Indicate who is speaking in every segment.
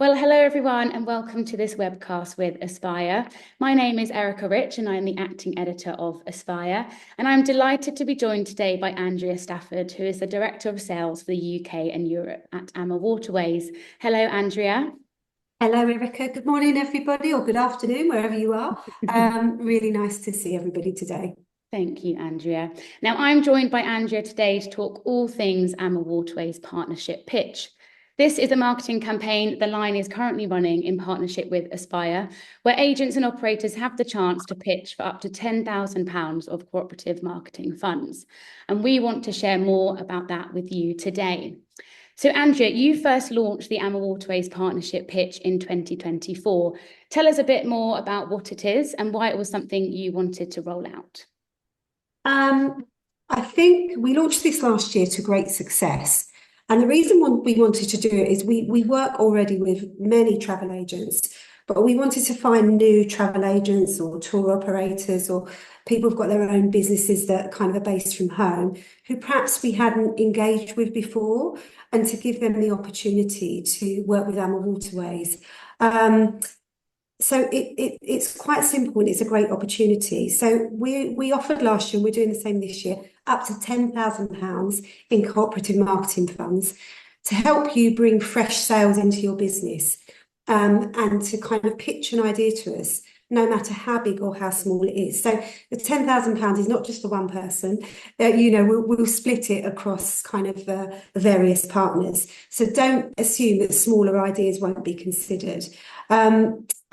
Speaker 1: Well, hello everyone, and welcome to this webcast with Aspire. My name is Erica Rich, and I'm the acting editor of Aspire. And I'm delighted to be joined today by Andrea Stafford, who is the Director of Sales for the UK and Europe at AmaWaterways. Hello, Andrea.
Speaker 2: Hello, Erica. Good morning, everybody, or good afternoon, wherever you are. Really nice to see everybody today.
Speaker 1: Thank you, Andrea. Now, I'm joined by Andrea today to talk all things AmaWaterways Partnership Pitch. This is a marketing campaign the line is currently running in partnership with Aspire, where agents and operators have the chance to pitch for up to £10,000 of cooperative marketing funds. And we want to share more about that with you today. So, Andrea, you first launched the AmaWaterways Partnership Pitch in 2024. Tell us a bit more about what it is and why it was something you wanted to roll out.
Speaker 2: I think we launched this last year to great success. And the reason we wanted to do it is we work already with many travel agents, but we wanted to find new travel agents or tour operators or people who've got their own businesses that kind of are based from home, who perhaps we hadn't engaged with before, and to give them the opportunity to work with AmaWaterways. So it's quite simple and it's a great opportunity. So we offered last year, and we're doing the same this year, up to £10,000 in cooperative marketing funds to help you bring fresh sales into your business, and to kind of pitch an idea to us, no matter how big or how small it is. So the £10,000 is not just for one person. We'll split it across kind of various partners. So don't assume that smaller ideas won't be considered.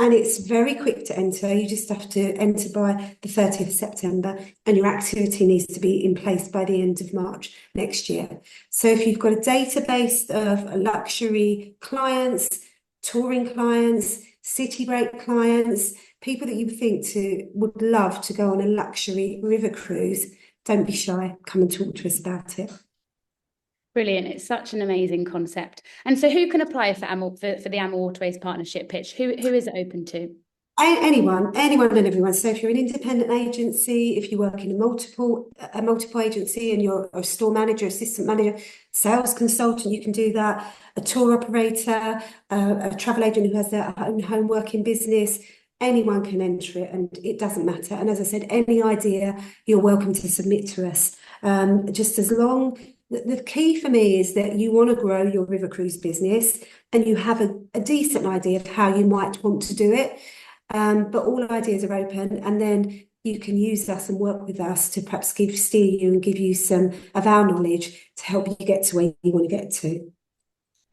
Speaker 2: And it's very quick to enter. You just have to enter by the 30th of September, and your activity needs to be in place by the end of March next year. So if you've got a database of luxury clients, touring clients, city break clients, people that you think would love to go on a luxury river cruise, don't be shy. Come and talk to us about it.
Speaker 1: Brilliant. It's such an amazing concept. And so who can apply for the AmaWaterways Partnership Pitch? Who is it open to?
Speaker 2: Anyone and everyone. So if you're an independent agency, if you work in a multiple agency and you're a store manager, assistant manager, sales consultant, you can do that. A tour operator, a travel agent who has their own home working business, anyone can enter it, and it doesn't matter. And as I said, any idea you're welcome to submit to us. Just as long. The key for me is that you want to grow your river cruise business and you have a decent idea of how you might want to do it. But all ideas are open, and then you can use us and work with us to perhaps steer you and give you some of our knowledge to help you get to where you want to get to.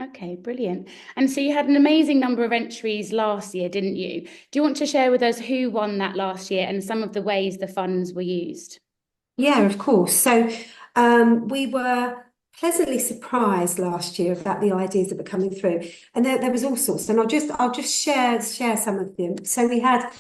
Speaker 1: Okay, brilliant. And so you had an amazing number of entries last year, didn't you? Do you want to share with us who won that last year and some of the ways the funds were used?
Speaker 2: Yeah, of course. So we were pleasantly surprised last year about the ideas that were coming through, and there was all sorts. And I'll just share some of them. So we had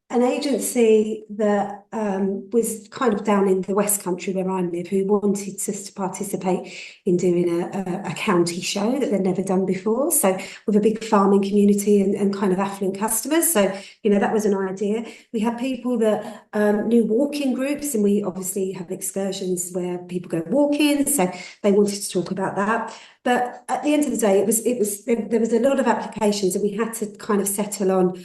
Speaker 2: an agency that was kind of down in the West Country where I live, who wanted us to participate in doing a county show that they'd never done before. So with a big farming community and kind of affluent customers. So, that was an idea. We had people that knew walking groups, and we obviously have excursions where people go walking. So they wanted to talk about that. But at the end of the day, there was a lot of applications, and we had to kind of settle on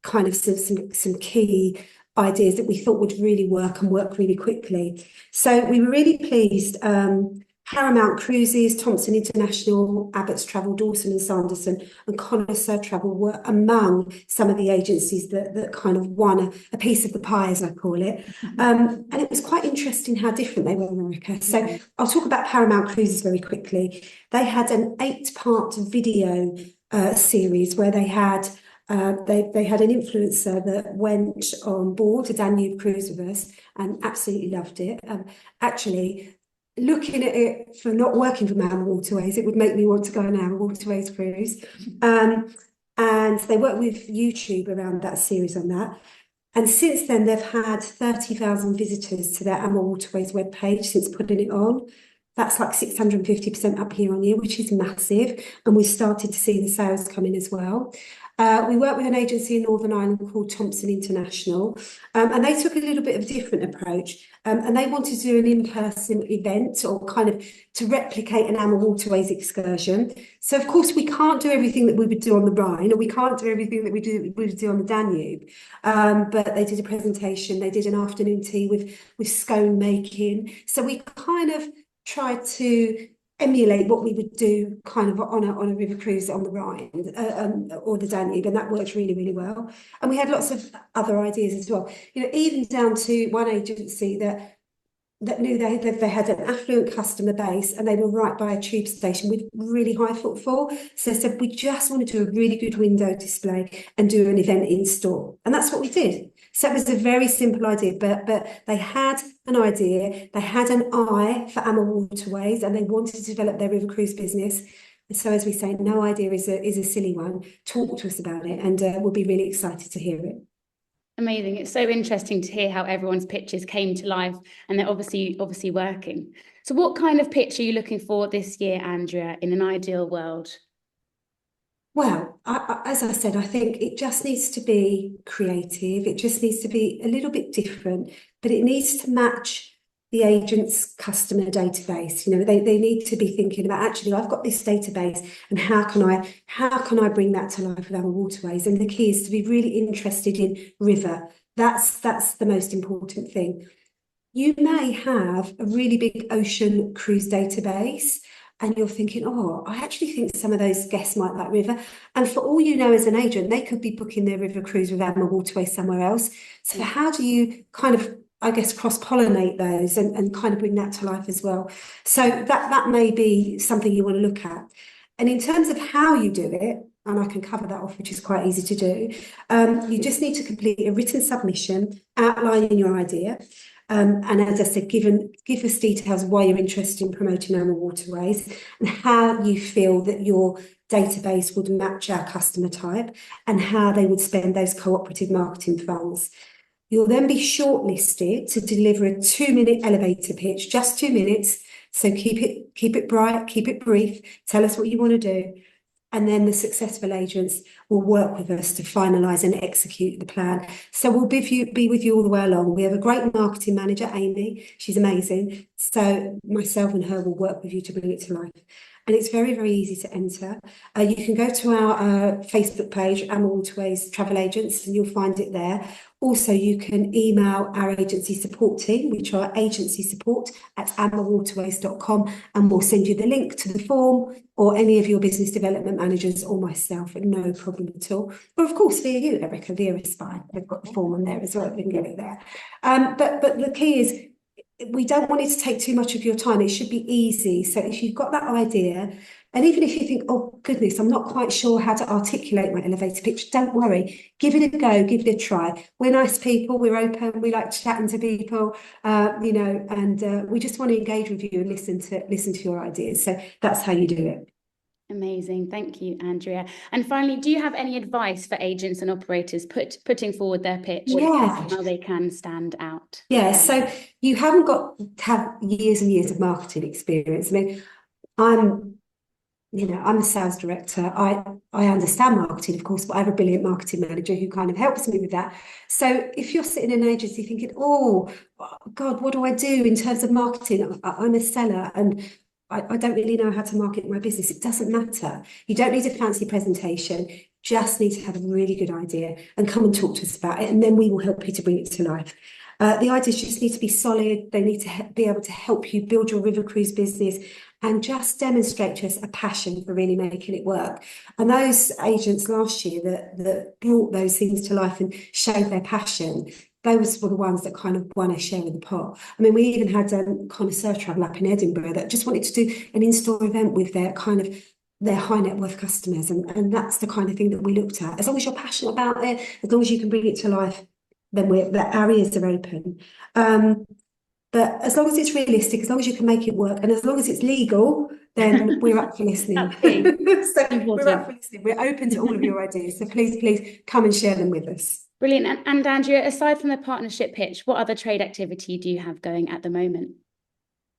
Speaker 2: kind of some key ideas that we thought would really work and work really quickly. So we were really pleased. Paramount Cruises, Thompson International, Abbott's Travel, Dawson and Sanderson, and Connoisseur Travel were among some of the agencies that kind of won a piece of the pie, as I call it. And it was quite interesting how different they were, America. So I'll talk about Paramount Cruises very quickly. They had an 8-part video series where they had they had an influencer that went on board a Danube cruise with us and absolutely loved it. Actually, looking at it from not working for AmaWaterways, it would make me want to go on an AmaWaterways cruise. And they worked with YouTube around that series on that. And since then, they've had 30,000 visitors to their AmaWaterways webpage since putting it on. That's like 650% up year on year, which is massive. And we started to see the sales come in as well. We work with an agency in Northern Ireland called Thompson International, and they took a little bit of a different approach, and they wanted to do an in-person event or kind of to replicate an AmaWaterways excursion. So of course we can't do everything that we would do on the Rhine, or we can't do everything that we would do on the Danube, but they did a presentation, they did an afternoon tea with scone making. So we kind of tried to emulate what we would do kind of on a river cruise on the Rhine or the Danube, and that worked really, really well. And we had lots of other ideas as well. You know, even down to one agency that knew they had an affluent customer base and they were right by a tube station with really high footfall. So they said, we just want to do a really good window display and do an event in store. And that's what we did. So it was a very simple idea, but they had an idea, they had an eye for AmaWaterways, and they wanted to develop their river cruise business. And so as we say, no idea is a silly one. Talk to us about it, and we'll be really excited to hear it.
Speaker 1: Amazing. It's so interesting to hear how everyone's pitches came to life, and they're obviously working. So what kind of pitch are you looking for this year, Andrea, in an ideal world?
Speaker 2: Well, as I said, I think it just needs to be creative. It just needs to be a little bit different, but it needs to match the agent's customer database. You know, they need to be thinking about, actually, I've got this database, and how can I bring that to life with AmaWaterways? And the key is to be really interested in river. That's the most important thing. You may have a really big ocean cruise database, and you're thinking, oh, I actually think some of those guests might like river. And for all you know, as an agent, they could be booking their river cruise with AmaWaterways somewhere else. So how do you kind of, I guess, cross-pollinate those and kind of bring that to life as well? So that may be something you want to look at. And in terms of how you do it, and I can cover that off, which is quite easy to do, you just need to complete a written submission outlining your idea. And as I said, give us details why you're interested in promoting AmaWaterways and how you feel that your database would match our customer type and how they would spend those cooperative marketing funds. You'll then be shortlisted to deliver a 2-minute elevator pitch, just 2 minutes. So keep it bright, keep it brief. Tell us what you want to do. And then the successful agents will work with us to finalise and execute the plan. So we'll be with you all the way along. We have a great marketing manager, Amy. She's amazing. So myself and her will work with you to bring it to life. And it's very, very easy to enter. You can go to our Facebook page, AmaWaterways Travel Agents, and you'll find it there. Also, you can email our agency support team, which are agencysupport@amawaterways.com, and we'll send you the link to the form, or any of your business development managers or myself, no problem at all. Or of course, via you, Erica, via Aspire. They've got the form on there as well, we can get it there. But the key is, we don't want it to take too much of your time. It should be easy. So if you've got that idea, and even if you think, oh goodness, I'm not quite sure how to articulate my elevator pitch, don't worry. Give it a go, give it a try. We're nice people, we're open, we like chatting to people, you know, and we just want to engage with you and listen to your ideas. So that's how you do it.
Speaker 1: Amazing. Thank you, Andrea. And finally, do you have any advice for agents and operators putting forward their pitch?
Speaker 2: Yeah.
Speaker 1: How they can stand out?
Speaker 2: Yeah, so you haven't got to have years and years of marketing experience. I mean, I'm a sales director. I understand marketing, of course, but I have a brilliant marketing manager who kind of helps me with that. So if you're sitting in an agency thinking, oh, God, what do I do in terms of marketing? I'm a seller and I don't really know how to market my business. It doesn't matter. You don't need a fancy presentation. Just need to have a really good idea and come and talk to us about it, and then we will help you to bring it to life. The ideas just need to be solid. They need to be able to help you build your river cruise business and just demonstrate to us a passion for really making it work. And those agents last year that brought those things to life and showed their passion, those were the ones that kind of won a share of the pot. I mean, we even had Connoisseur Travel up in Edinburgh that just wanted to do an in-store event with their kind of their high net worth customers. And that's the kind of thing that we looked at. As long as you're passionate about it, as long as you can bring it to life, then our ears are open. But as long as it's realistic, as long as you can make it work, and as long as it's legal, then we're up for listening. So we're up for listening. We're open to all of your ideas. So please come and share them with us.
Speaker 1: Brilliant. And Andrea, aside from the partnership pitch, what other trade activity do you have going at the moment?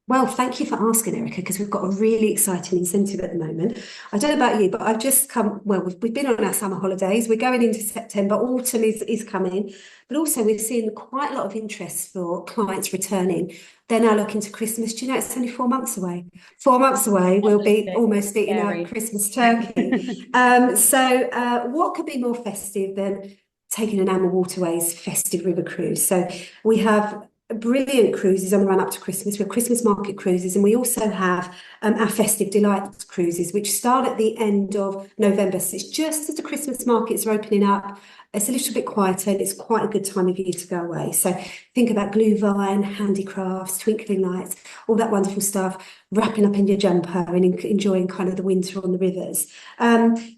Speaker 2: Well, thank you for asking, Erica, because we've got a really exciting incentive at the moment. I don't know about you, but I've just come, well, we've been on our summer holidays. We're going into September. Autumn is coming, but also we're seeing quite a lot of interest for clients returning. They're now looking to Christmas. Do you know it's only 4 months away? 4 months away, we'll be almost eating our
Speaker 1: Scary.
Speaker 2: Christmas turkey. What could be more festive than taking an AmaWaterways festive river cruise? So we have brilliant cruises on the run up to Christmas. We have Christmas market cruises, and we also have our festive delights cruises, which start at the end of November. So it's just as the Christmas markets are opening up. It's a little bit quieter, and it's quite a good time of year to go away. So think about glühwein, handicrafts, twinkling lights, all that wonderful stuff, wrapping up in your jumper and enjoying kind of the winter on the rivers.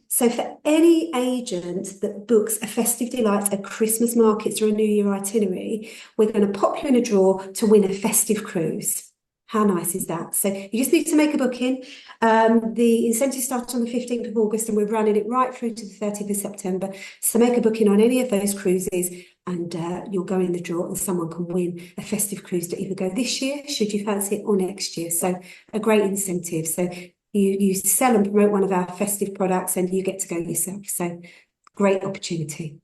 Speaker 2: So for any agent that books a festive delight, a Christmas markets or a New Year itinerary, we're going to pop you in a draw to win a festive cruise. How nice is that? So you just need to make a booking. The incentive starts on the 15th of August and we're running it right through to the 30th of September. So make a booking on any of those cruises and you'll go in the draw and someone can win a festive cruise to either go this year, should you fancy it, or next year. So a great incentive. So you sell and promote one of our festive products and you get to go yourself. So great opportunity.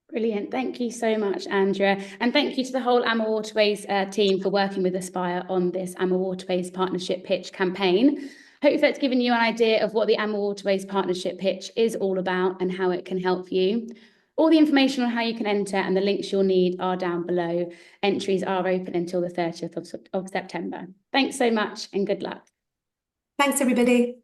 Speaker 1: Brilliant. Thank you so much, Andrea. And thank you to the whole AmaWaterways team for working with Aspire on this AmaWaterways Partnership Pitch campaign. Hope that's given you an idea of what the AmaWaterways Partnership Pitch is all about and how it can help you. All the information on how you can enter and the links you'll need are down below. Entries are open until the 30th of September. Thanks so much and good luck.
Speaker 2: Thanks, everybody.